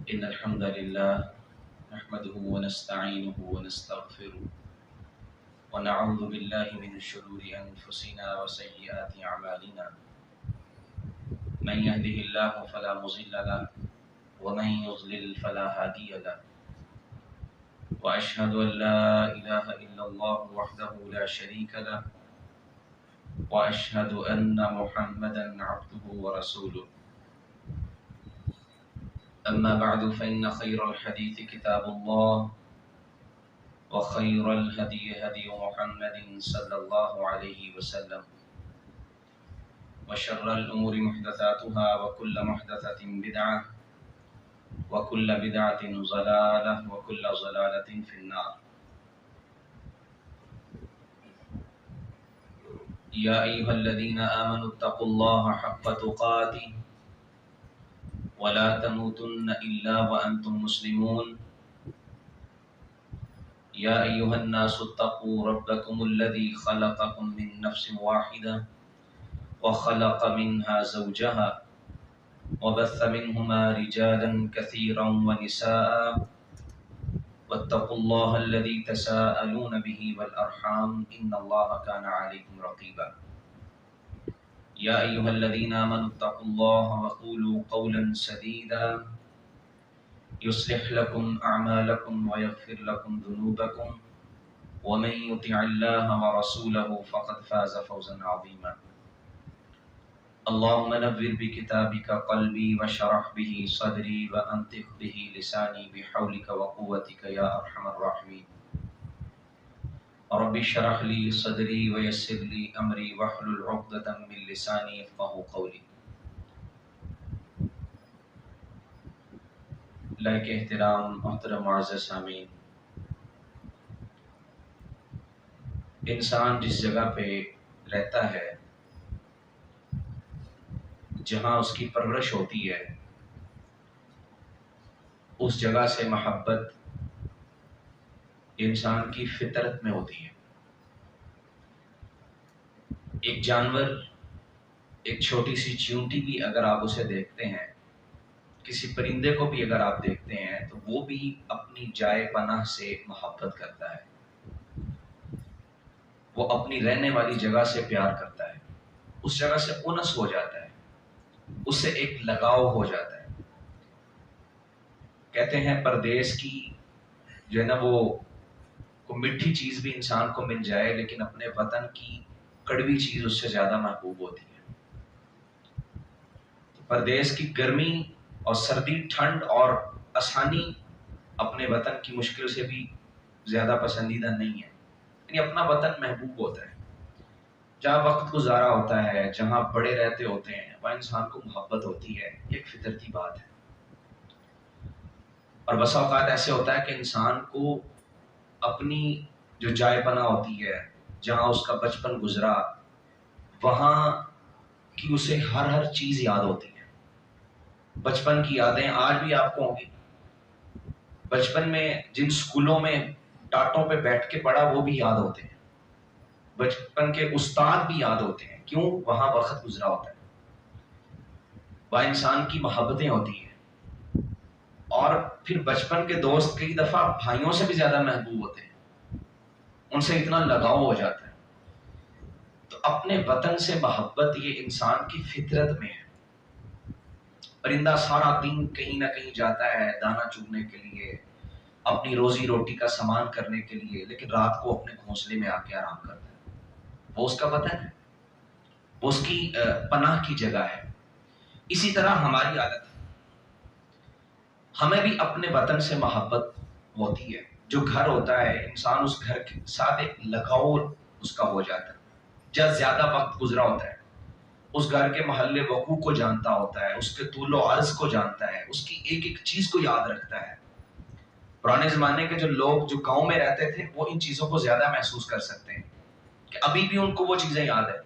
إن الحمد لله نحمده ونستعينه ونستغفره ونعوذ بالله من شرور أنفسنا وسيئات أعمالنا من يهده الله فلا مضل له ومن يضلل فلا هادي له وأشهد أن لا إله إلا الله وحده لا شريك له وأشهد أن محمدا عبده ورسوله أما بعد فإن خير الحديث كتاب الله وخير الهدي هدي محمد صلى الله عليه وسلم وشر الأمور محدثاتها وكل محدثة بدعة وكل بدعة ضلالة وكل ضلالة في النار. يا أيها الذين آمنوا اتقوا الله حق تقاته ولا تموتن إلا وأنتم مسلمون. يا أيها الناس اتقوا ربكم الذي خلقكم من نفس واحدة وخلق منها زوجها وبث منهما رجالا كثيرا ونساء واتقوا الله الذي تساءلون به والأرحام إن الله كان عليكم رقيبا. يا أيها الذين آمنوا اتقوا الله وقولوا قولا سديدا يصلح لكم أعمالكم ويغفر لكم ذنوبكم ومن يطع الله ورسوله فقد فاز فوزا عظيما. اللهم نور بكتابك قلبي وشرح به صدري وأنطق به لساني بحولك وقوتك يا أرحم الراحمين. رب اشرح لي صدري ويسر لي أمري واحلل عقدة من لساني يفقهوا قولي. لائق احترام محترم معزز سامعین، انسان جس جگہ پہ رہتا ہے، جہاں اس کی پرورش ہوتی ہے، اس جگہ سے محبت انسان کی فطرت میں ہوتی ہے. ایک جانور، ایک چھوٹی سی چیونٹی بھی اگر آپ اسے دیکھتے ہیں، کسی پرندے کو بھی اگر آپ دیکھتے ہیں، تو وہ بھی اپنی جائے پناہ سے محبت کرتا ہے. وہ اپنی رہنے والی جگہ سے پیار کرتا ہے، اس جگہ سے انس ہو جاتا ہے، اس سے ایک لگاؤ ہو جاتا ہے. کہتے ہیں پردیس کی جو ہے نا، وہ میٹھی چیز بھی انسان کو مل جائے، لیکن اپنے وطن کی کڑوی چیز اس سے زیادہ محبوب ہوتی ہے. پردیس کی گرمی اور سردی، ٹھنڈ اور آسانی اپنے وطن کی مشکل سے بھی زیادہ پسندیدہ نہیں ہے. یعنی اپنا وطن محبوب ہوتا ہے. جہاں وقت گزارا ہوتا ہے، جہاں بڑے رہتے ہوتے ہیں، وہاں انسان کو محبت ہوتی ہے. ایک فطرتی بات ہے. اور بسا اوقات ایسے ہوتا ہے کہ انسان کو اپنی جو جائے پناہ ہوتی ہے، جہاں اس کا بچپن گزرا، وہاں کی اسے ہر چیز یاد ہوتی ہے. بچپن کی یادیں آج بھی آپ کو ہوں گی. بچپن میں جن سکولوں میں ٹاٹوں پہ بیٹھ کے پڑھا، وہ بھی یاد ہوتے ہیں. بچپن کے استاد بھی یاد ہوتے ہیں. کیوں؟ وہاں وقت گزرا ہوتا ہے. وہاں انسان کی محبتیں ہوتی ہیں. اور پھر بچپن کے دوست کئی دفعہ بھائیوں سے بھی زیادہ محبوب ہوتے ہیں، ان سے اتنا لگاؤ ہو جاتا ہے. تو اپنے وطن سے محبت یہ انسان کی فطرت میں ہے. پرندہ سارا دن کہیں نہ کہیں جاتا ہے دانا چگنے کے لیے، اپنی روزی روٹی کا سامان کرنے کے لیے، لیکن رات کو اپنے گھونسلے میں آ کے آرام کرتا ہے. وہ اس کا وطن ہے، وہ اس کی پناہ کی جگہ ہے. اسی طرح ہماری عادت ہے، ہمیں بھی اپنے وطن سے محبت ہوتی ہے. جو گھر ہوتا ہے، انسان اس گھر کے ساتھ ایک لگاؤ اس کا ہو جاتا ہے. جب زیادہ وقت گزرا ہوتا ہے، اس گھر کے محلے وقوع کو جانتا ہوتا ہے، اس کے طول و عرض کو جانتا ہے، اس کی ایک ایک چیز کو یاد رکھتا ہے. پرانے زمانے کے جو لوگ جو گاؤں میں رہتے تھے، وہ ان چیزوں کو زیادہ محسوس کر سکتے ہیں کہ ابھی بھی ان کو وہ چیزیں یاد ہیں،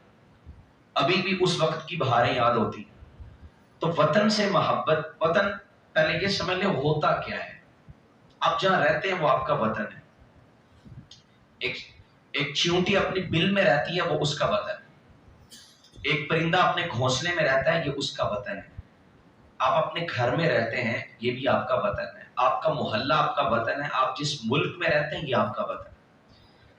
ابھی بھی اس وقت کی بہاریں یاد ہوتی ہیں. تو وطن سے محبت، وطن پہلے یہ سمجھ لیں ہوتا کیا ہے. آپ جہاں رہتے ہیں وہ آپ کا وطن ہے. ایک چیونٹی اپنی بل میں رہتی ہے، وہ اس کا وطن ہے. ایک پرندہ اپنے گھونسلے میں رہتا ہے، یہ اس کا وطن ہے. آپ اپنے گھر میں رہتے ہیں، یہ بھی آپ کا وطن ہے، آپ کا محلہ آپ کا وطن ہے، آپ جس ملک میں رہتے ہیں یہ آپ کا وطن ہے۔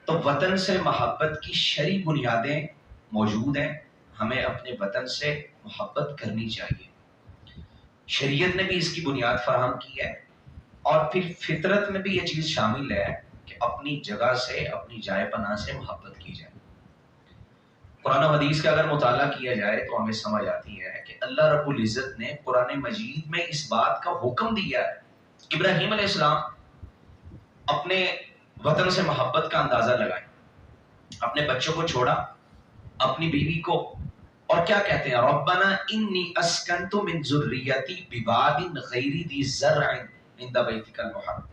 تو وطن سے محبت کی شرعی بنیادیں موجود ہیں، ہمیں اپنے وطن سے محبت کرنی چاہیے۔ شریعت نے بھی اس کی بنیاد فراہم کی ہے، اور پھر فطرت میں بھی یہ چیز شامل ہے کہ اپنی جگہ سے، اپنی جائے پناہ سے محبت کی جائے۔ قرآن و حدیث کا اگر مطالعہ کیا جائے تو ہمیں سمجھ آتی ہے کہ اللہ رب العزت نے قرآن مجید میں اس بات کا حکم دیا ہے۔ ابراہیم علیہ السلام اپنے وطن سے محبت کا اندازہ لگائیں، اپنے بچوں کو چھوڑا، اپنی بیوی کو، اور کیا کہتے ہیں؟ ربنا انی اسکنت من ذریتی بواد غیر ذی زرع عند بیتک المحرم۔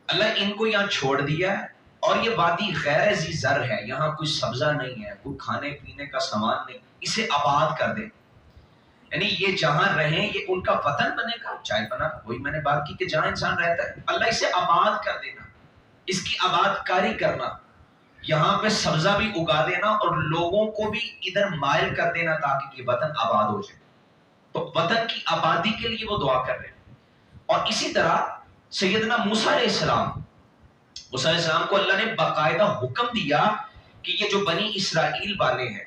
اللہ ان کو یہاں چھوڑ دیا ہے، اور یہ وادی غیر ذی زرع ہے، یہاں کوئی سبزہ نہیں ہے، کوئی کھانے پینے کا سامان نہیں، اسے آباد کر دے۔ یعنی یہ جہاں رہیں یہ ان کا وطن بنے گا، چاہے بنا، وہی میں نے بات کی کہ جہاں انسان رہتا ہے اللہ اسے آباد کر دینا، اس کی آباد کاری کرنا، یہاں پہ سبزہ بھی اگا دینا اور لوگوں کو بھی ادھر مائل کر دینا تاکہ یہ وطن آباد ہو جائے۔ تو وطن کی آبادی کے لیے وہ دعا کر رہے ہیں۔ اور اسی طرح سیدنا موسیٰ علیہ السلام کو اللہ نے باقاعدہ حکم دیا کہ یہ جو بنی اسرائیل والے ہیں،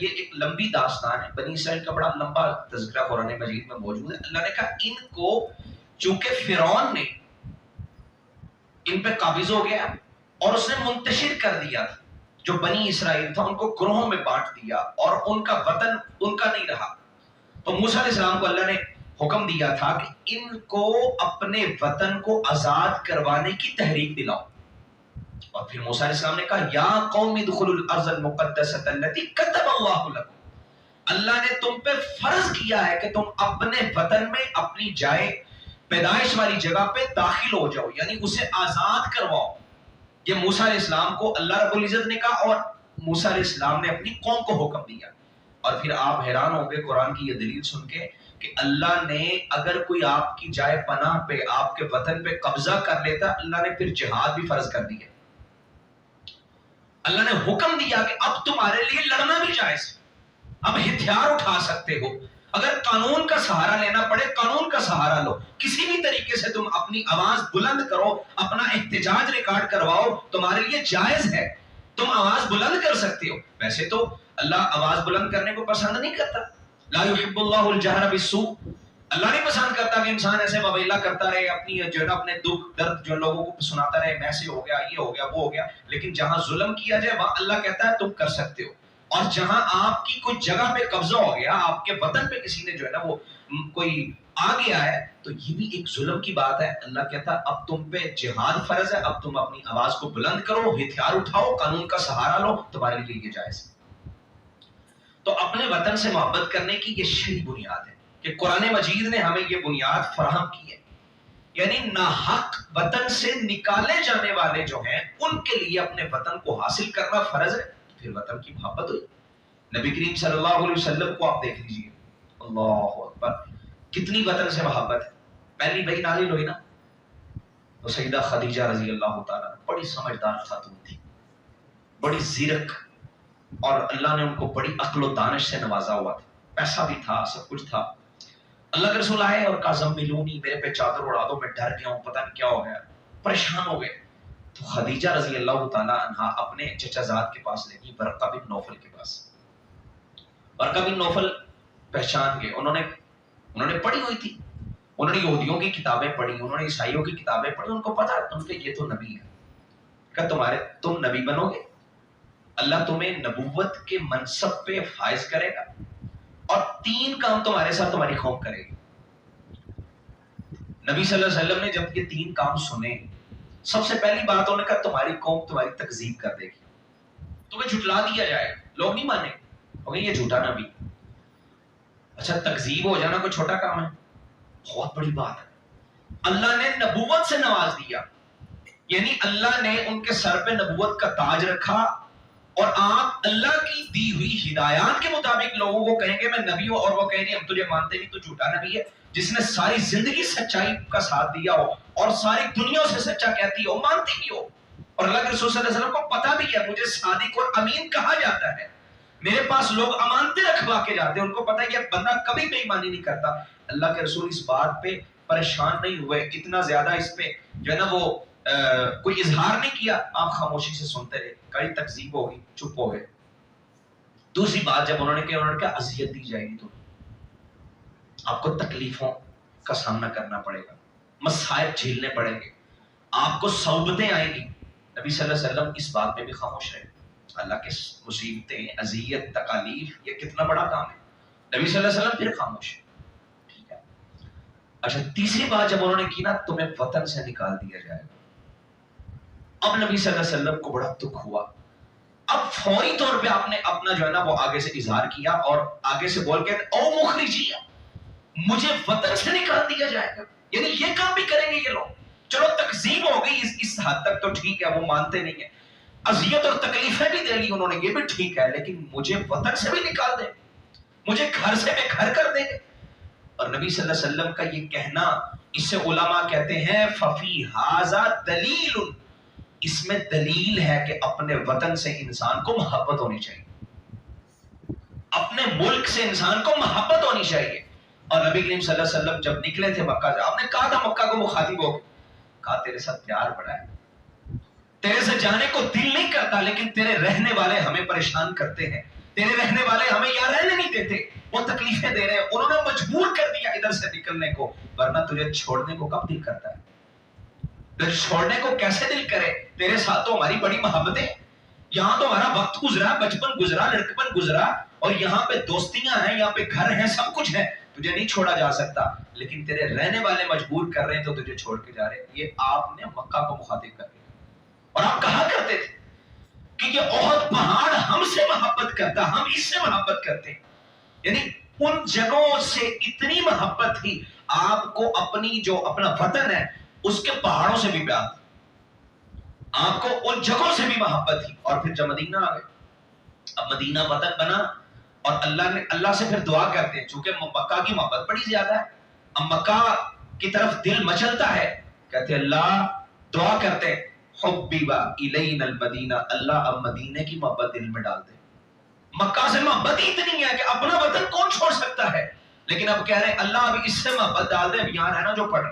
یہ ایک لمبی داستان ہے، بنی اسرائیل کا بڑا لمبا تذکرہ قرآن مجید میں موجود ہے۔ اللہ نے کہا ان کو، چونکہ فرعون نے ان پہ قابض ہو گیا اور اس نے منتشر کر دیا تھا، جو بنی اسرائیل تھا ان کو گروہوں میں بانٹ دیا اور ان کا وطن ان کا نہیں رہا۔ تو موسیٰ علیہ السلام کو اللہ نے حکم دیا تھا کہ ان کو اپنے وطن کو آزاد کروانے کی تحریک دلاؤ۔ اور پھر موسیٰ علیہ السلام نے کہا یا قوم ادخلوا الارض المقدسۃ التي كتب اللہ لكم، اللہ نے تم پہ فرض کیا ہے کہ تم اپنے وطن میں، اپنی جائے پیدائش والی جگہ پہ داخل ہو جاؤ، یعنی اسے آزاد کرواؤ۔ یہ موسیٰ علیہ السلام کو اللہ رب العزت نے کہا اور موسیٰ علیہ السلام نے اپنی قوم کو حکم دیا۔ اور پھر آپ حیران ہوں گے قرآن کی یہ دلیل سن کے کہ اللہ نے اگر کوئی آپ کی جائے پناہ پہ، آپ کے وطن پہ قبضہ کر لیتا، اللہ نے پھر جہاد بھی فرض کر دیا۔ اللہ نے حکم دیا کہ اب تمہارے لیے لڑنا بھی جائز ہے، اب ہتھیار اٹھا سکتے ہو، اگر قانون کا سہارا لینا پڑے قانون کا سہارا لو، کسی بھی طریقے سے تم اپنی آواز بلند کرو، اپنا احتجاج ریکارڈ کرواؤ، تمہارے لیے جائز ہے، تم آواز بلند کر سکتے ہو۔ ویسے تو اللہ آواز بلند کرنے کو پسند نہیں کرتا، لا يحب اللہ الجہر بالسوء، اللہ نہیں پسند کرتا کہ انسان ایسے وویلا کرتا رہے، اپنی جو ہے نا اپنے دکھ درد جو لوگوں کو سناتا رہے، ایسے ہو گیا، یہ ہو گیا، وہ ہو گیا۔ لیکن جہاں ظلم کیا جائے وہاں اللہ کہتا ہے تم کر سکتے ہو، اور جہاں آپ کی کوئی جگہ پہ قبضہ ہو گیا، آپ کے وطن پہ کسی نے جو ہے نا وہ کوئی آ گیا ہے، تو یہ بھی ایک ظلم کی بات ہے۔ اللہ کہتا ہے اب تم پہ جہاد فرض ہے، اب تم اپنی آواز کو بلند کرو، ہتھیار اٹھاؤ، قانون کا سہارا لو، تمہارے لیے یہ جائز ہے۔ تو اپنے وطن سے محبت کرنے کی یہ شرعی بنیاد ہے کہ قرآن مجید نے ہمیں یہ بنیاد فراہم کی ہے، یعنی ناحق وطن سے نکالے جانے والے جو ہیں ان کے لیے اپنے وطن کو حاصل کرنا فرض ہے، پھر وطن کی محبت ہوئی۔ نبی کریم صلی اللہ علیہ وسلم کو آپ دیکھ لیجئے، اللہ اکبر، کتنی وطن سے محبت ہے۔ پہلی وحی نازل ہوئی نا تو سیدہ خدیجہ رضی اللہ تعالیٰ بڑی سمجھدار خاتون تھی، بڑی زیرک، اور اللہ نے ان کو بڑی عقل و دانش سے نوازا ہوا تھا، پیسہ بھی تھا، سب کچھ تھا۔ اللہ کے رسول آئے اور کہا زملونی، میرے پہ چادر اڑا دو، میں ڈر گیا ہوں، پتہ نہیں کیا ہو گیا، پریشان ہو گئے۔ تو خدیجہ رضی اللہ تعالیٰ عنہا اپنے چچا زاد کے پاس لے گئی، ورقہ بن نوفل کے پاس۔ ورقہ بن نوفل پہچان گئے، انہوں نے پڑھی ہوئی تھی، انہوں نے یہودیوں کی کتابیں پڑھی، انہوں نے عیسائیوں کی کتابیں پڑھی، ان کو پتا ان کے یہ تو نبی ہے، کہ تم نبی بنو گے، اللہ تمہیں نبوت کے منصب پہ فائز کرے گا، اور 3 کام تمہارے ساتھ تمہاری قوم کرے گی۔ نبی صلی اللہ علیہ وسلم نے جب یہ 3 کام سنے، سب سے پہلی بات انہوں نے کہا تمہاری قوم تمہاری تکذیب کر دے گی، تمہیں جھٹلا دیا جائے گا، لوگ نہیں مانے گے، یہ جھوٹا نبی۔ اچھا تکذیب ہو جانا کوئی چھوٹا کام ہے؟ بہت بڑی بات ہے۔ اللہ نے نبوت سے نواز دیا، یعنی اللہ نے ان کے سر پہ نبوت کا تاج رکھا، اور آپ اللہ کی دی ہوئی ہدایات کے مطابق لوگوں کو کہیں گے میں نبی ہوں، اور وہ کہیں گے ہم تجھے مانتے نہیں، تو جھوٹا نبی ہے، جس نے ساری زندگی سچائی کا ساتھ دیا ہو اور ساری دنیا سے سچا کہتی ہو، مانتی بھی ہو، اور اللہ کے رسول صلی اللہ علیہ وسلم کو پتا بھی ہے مجھے صادق اور امین کہا جاتا ہے، میرے پاس لوگ امانتیں رکھوا کے جاتے ہیں، ان کو پتا ہے کہ بندہ کبھی بے ایمانی نہیں کرتا. اللہ کے رسول اس بات پہ پریشان نہیں ہوئے، اتنا زیادہ اس پہ جو ہے نا وہ کوئی اظہار نہیں کیا. آپ خاموشی سے سنتے رہے. کئی تکذیب ہوگی، چپ ہو گئے. دوسری بات جب انہوں نے کہا اذیت دی جائے گی تو آپ کو تکلیفوں کا سامنا کرنا پڑے گا، مصائب جھیلنے پڑیں گے، آپ کو صعوبتیں آئیں گی. نبی صلی اللہ علیہ وسلم اس بات پہ بھی خاموش رہے. اللہ کے مصیبتیں، اذیت، تکالیف، یہ کتنا بڑا کام ہے. نبی صلی اللہ علیہ وسلم پھر خاموش. ٹھیک ہے. اچھا، تیسری بات جب انہوں نے کی نا تمہیں وطن سے نکال دیا جائے گا. اب نبی صلی اللہ علیہ وسلم کو بڑا دکھ ہوا. اب فوری طور پہ آپ نے اپنا جو ہے نا وہ آگے سے اظہار کیا اور آگے سے بول کے او مخرجیہ، مجھے وطن سے نکال دیا جائے گا. یعنی یہ کام بھی کریں گے یہ لوگ. چلو تکذیب ہو گئی اس حد تک تو ٹھیک ہے، وہ مانتے نہیں ہیں. اذیت اور تکلیفیں بھی دے لی انہوں نے، یہ بھی ٹھیک ہے، لیکن مجھے وطن سے بھی نکال دیں، مجھے گھر سے بے گھر کر دیں گے. اور نبی صلی اللہ علیہ وسلم کا یہ کہنا، اس سے علماء کہتے ہیں ففی ھذا دلیل، اس میں دلیل ہے کہ اپنے وطن سے انسان کو محبت ہونی چاہیے، اپنے ملک سے انسان کو محبت ہونی چاہیے. اور نبی کریم صلی اللہ علیہ وسلم جب نکلے تھے مکہ سے، آپ نے کہا تھا مکہ کو مخاطب ہو کے، کہا تیرے ساتھ پیار بڑا ہے، تیرے سے جانے کو دل نہیں کرتا، لیکن تیرے رہنے والے ہمیں پریشان کرتے ہیں، تیرے رہنے والے ہمیں یہاں رہنے نہیں دیتے، وہ تکلیفیں دے رہے ہیں، انہوں نے مجبور کر دیا ادھر سے نکلنے کو. ورنہ تجھے چھوڑنے کو کب دل کرتا ہے؟ تجھے چھوڑنے کو کیسے دل کرے؟ تیرے ساتھ تو ہماری بڑی محبتیں، یہاں تو ہمارا وقت گزرا، بچپن گزرا، لڑکپن گزرا، اور یہاں پہ دوستیاں ہیں، یہاں پہ گھر ہیں، سب کچھ ہے، تجھے نہیں چھوڑا جا سکتا، لیکن تیرے رہنے والے مجبور کر رہے ہیں تو تجھے چھوڑ کے جا رہے ہیں. یہ آپ نے مکہ کو مخاطب کر دیا. اور آپ کہا کرتے تھے کہ یہ احد پہاڑ ہم سے محبت کرتا، ہم اس سے محبت کرتے ہیں. یعنی ان جگہوں سے اتنی محبت تھی آپ کو، اپنی جو اپنا وطن ہے اس کے پہاڑوں سے بھی پیار تھا، آپ کو ان جگہوں سے بھی محبت تھی. اور پھر جب مدینہ آ گئے، اب مدینہ وطن بنا، اور اللہ سے پھر دعا کرتے ہیں، چونکہ مکہ کی محبت بڑی زیادہ ہے، اب مکہ کی طرف دل مچلتا ہے، کہتے اللہ دعا کرتے ہیں حبیبا الینا المدینہ، اللہ اب مدینے کی محبت دل میں ڈال دے. مکہ سے محبت ہی اتنی ہے کہ اپنا وطن کون چھوڑ سکتا ہے، لیکن اب کہہ رہے ہیں اللہ اب اس سے محبت ڈال دے، اب یہاں رہنا جو پڑ،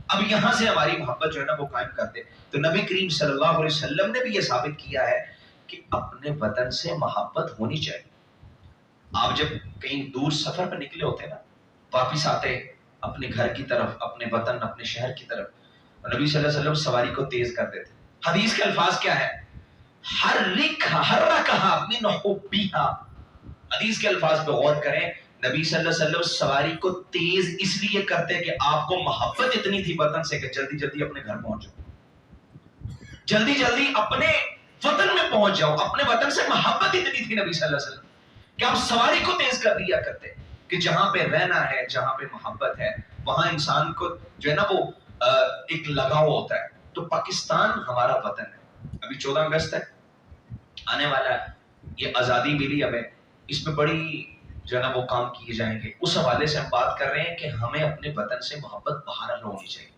اب یہاں سے ہماری محبت جو ہے نا وہ قائم کر دے. تو نبی کریم صلی اللہ علیہ وسلم نے بھی یہ ثابت کیا ہے کہ اپنے وطن سے محبت ہونی چاہیے. آپ جب کہیں دور سفر پہ نکلے ہوتے ہیں نا، واپس آتے اپنے گھر کی طرف، اپنے وطن، اپنے شہر کی طرف، نبی صلی اللہ علیہ وسلم سواری کو تیز کر دیتے. حدیث کے الفاظ کیا ہے؟ حرکھا من حبیھا. حدیث کے الفاظ پہ غور کریں، نبی صلی اللہ علیہ وسلم سواری کو تیز اس لیے کرتے کہ آپ کو محبت اتنی تھی وطن سے کہ جلدی جلدی اپنے گھر پہنچ جاؤ، جلدی جلدی اپنے وطن میں پہنچ جاؤ. اپنے وطن سے محبت اتنی تھی نبی صلی اللہ علیہ وسلم کہ آپ سواری کو تیز کر دیا کرتے کہ جہاں پہ رہنا ہے، جہاں پہ محبت ہے، وہاں انسان کو جو ہے نا وہ ایک لگاؤ ہوتا ہے. تو پاکستان ہمارا وطن ہے، ابھی 14 اگست ہے آنے والا ہے، یہ آزادی ملی ہمیں، اس میں بڑی جو ہے نا وہ کام کیے جائیں گے. اس حوالے سے ہم بات کر رہے ہیں کہ ہمیں اپنے وطن سے محبت بہرحال ہونی چاہیے.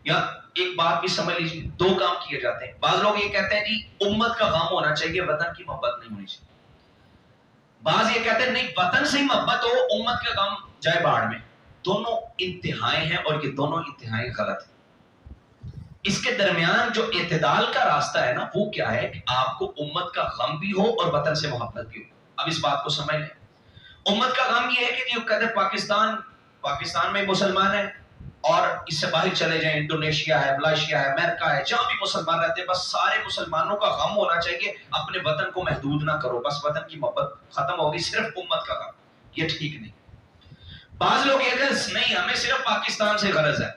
یا ایک بات بھی سمجھ لیجیے، 2 کام کیے جاتے ہیں. بعض لوگ یہ کہتے ہیں جی امت کا غم ہونا چاہیے، وطن کی محبت نہیں ہونی چاہیے. بعض یہ کہتے ہیں نہیں، وطن سے ہی محبت ہو، امت کا غم جائے باڑ میں. دونوں انتہائیں ہیں اور یہ دونوں انتہائیں غلط ہیں. اس کے درمیان جو اعتدال کا راستہ ہے نا وہ کیا ہے کہ آپ کو امت کا غم بھی ہو اور وطن سے محبت بھی ہو. اب اس بات کو سمجھ لیں. امت کا غم یہ ہے کہ جو کہتے ہیں پاکستان میں مسلمان ہیں اور اس سے باہر چلے جائیں، انڈونیشیا ہے، ملائیشیا ہے، امریکہ ہے، جہاں بھی مسلمان رہتے ہیں، بس سارے مسلمانوں کا غم ہونا چاہیے، اپنے وطن کو محدود نہ کرو، بس وطن کی محبت ختم ہوگی، صرف امت کا غم. یہ ٹھیک نہیں. بعض لوگ یہ کہتے ہیں نہیں، ہمیں صرف پاکستان سے غرض ہے،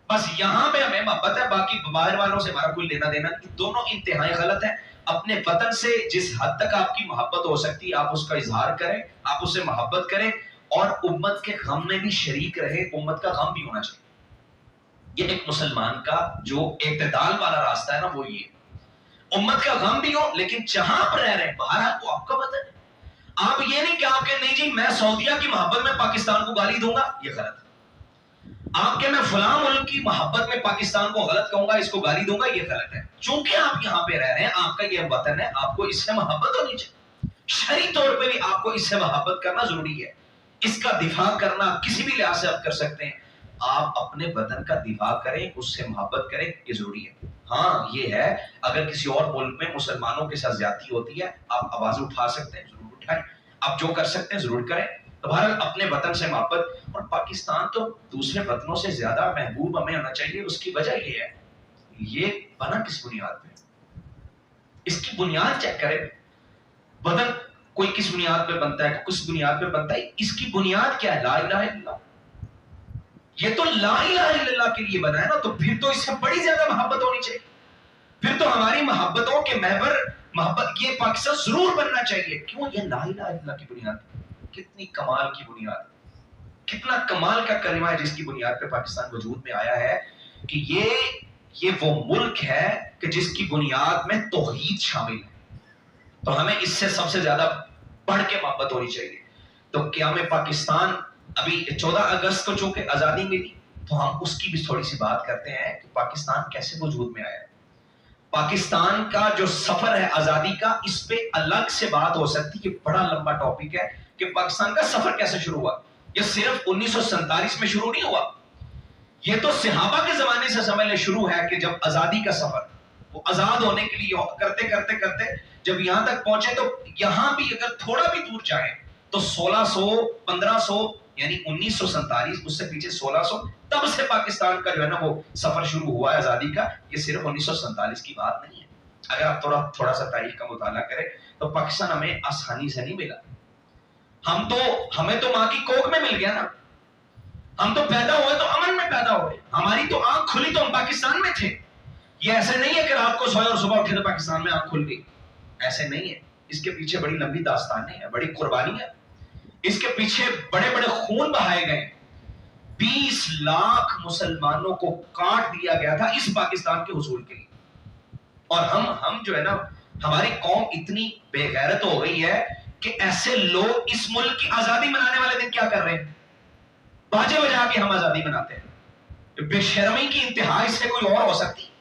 بس یہاں پہ ہمیں محبت ہے، باقی باہر والوں سے ہمارا کوئی لینا دینا نہیں. دونوں انتہائی غلط ہیں. اپنے وطن سے جس حد تک آپ کی محبت ہو سکتی ہے آپ اس کا اظہار کریں، آپ اس سے محبت کریں، اور امت کے غم میں بھی شریک رہے. امت کا غم بھی ہونا چاہیے. یہ ایک مسلمان کا جو اعتدال والا راستہ ہے نا وہ یہ، امت کا غم بھی ہو لیکن جہاں پر رہ رہے ہیں باہر آپ کو آپ کا وطن ہے. آپ یہ نہیں کہ آپ کے نہیں جی میں سعودیہ کی محبت میں پاکستان کو گالی دوں گا، یہ غلط ہے. آپ کے میں فلاں ملک کی محبت میں پاکستان کو غلط کہوں گا، اس کو گالی دوں گا، یہ غلط ہے. چونکہ آپ یہاں پہ رہ رہے ہیں، آپ کا یہ وطن ہے، آپ کو اس سے محبت ہونی چاہیے. شرعی طور پہ بھی آپ کو اس سے محبت کرنا ضروری ہے، اس کا دفاع کرنا کسی بھی لحاظ سے آپ کر سکتے ہیں. آپ اپنے بدن کا دفاع کریں، اس سے محبت کریں، یہ ضروری ہے. ہاں یہ ہے اگر کسی اور ملک میں مسلمانوں کے ساتھ زیادتی ہوتی ہے آپ آواز اٹھا سکتے ہیں، ضرور اٹھائیں، آپ جو کر سکتے ہیں ضرور کریں. تو بہرحال اپنے وطن سے محبت. اور پاکستان تو دوسرے وطنوں سے زیادہ محبوب ہمیں ہونا چاہیے. اس کی وجہ یہ ہے، یہ بنا کس بنیاد پہ، اس کی بنیاد چیک کریں. وطن کوئی کس بنیاد پہ بنتا ہے، کس بنیاد پہ بنتا ہے، اس کی بنیاد کیا ہے؟ لا الہ الا اللہ. یہ تو لا الہ الا اللہ کے لیے بنا ہے نا، تو پھر تو اس سے بڑی زیادہ محبت ہونی چاہیے. پھر تو ہماری محبتوں کے محور محبت یہ پاکستان ضرور بننا چاہیے. کیوں؟ یہ لا الہ الا اللہ کی بنیاد. کتنی کمال کی بنیاد، کتنا کمال کا کلمہ ہے جس کی بنیاد پہ پاکستان وجود میں آیا ہے کہ یہ وہ ملک ہے کہ جس کی بنیاد میں توحید شامل ہے. تو ہمیں اس سے سب سے زیادہ بڑھ کے محبت ہونی چاہیے. تو قیام پاکستان ابھی 14 اگست کو چونکہ آزادی ملی تو ہم اس کی بھی تھوڑی سی بات کرتے ہیں کہ پاکستان کیسے وجود میں آیا ہے. پاکستان کا جو سفر ہے آزادی کا، اس پہ الگ سے بات ہو سکتی ہے، بڑا لمبا ٹاپک ہے کہ پاکستان کا سفر کیسے شروع ہوا. یہ صرف 1947 میں شروع نہیں ہوا، یہ تو صحابہ کے زمانے سے سمجھ لیں شروع ہے کہ جب آزادی کا سفر وہ آزاد ہونے کے لیے کرتے کرتے کرتے جب یہاں تک پہنچے تو یہاں بھی اگر تھوڑا بھی دور جائیں تو 1600 1500 یعنی 1947 اس سے پیچھے 1600 تب سے پاکستان کا جو ہے نا وہ سفر شروع ہوا ہے آزادی کا. یہ صرف 1947 کی بات نہیں ہے. اگر آپ تھوڑا سا تاریخ کا مطالعہ کریں تو پاکستان ہمیں آسانی سے نہیں ملا. ہمیں تو ماں کی کوکھ میں مل گیا نا. ہم تو پیدا ہوئے تو امن میں پیدا ہوئے، ہماری تو آنکھ کھلی تو ہم پاکستان میں تھے. یہ ایسے نہیں ہے کہ رات کو سوئے اور صبح اٹھے تو پاکستان میں آنکھ کھل گئی، ایسے نہیں ہے. اس کے پیچھے بڑی لمبی داستانیں ہیں، بڑی قربانی ہے. اس کے پیچھے بڑے بڑے خون بہائے گئے. 20 لاکھ مسلمانوں کو کاٹ دیا گیا تھا اس پاکستان کے حصول کے لیے. اور ہم جو ہے نا ہماری قوم اتنی بے غیرت ہو گئی ہے کہ ایسے لوگ اس ملک کی آزادی منانے والے دن کیا کر رہے ہیں؟ باجے بجا کے ہم آزادی مناتے ہیں. بے شرمی کی انتہا اس سے کوئی اور ہو سکتی؟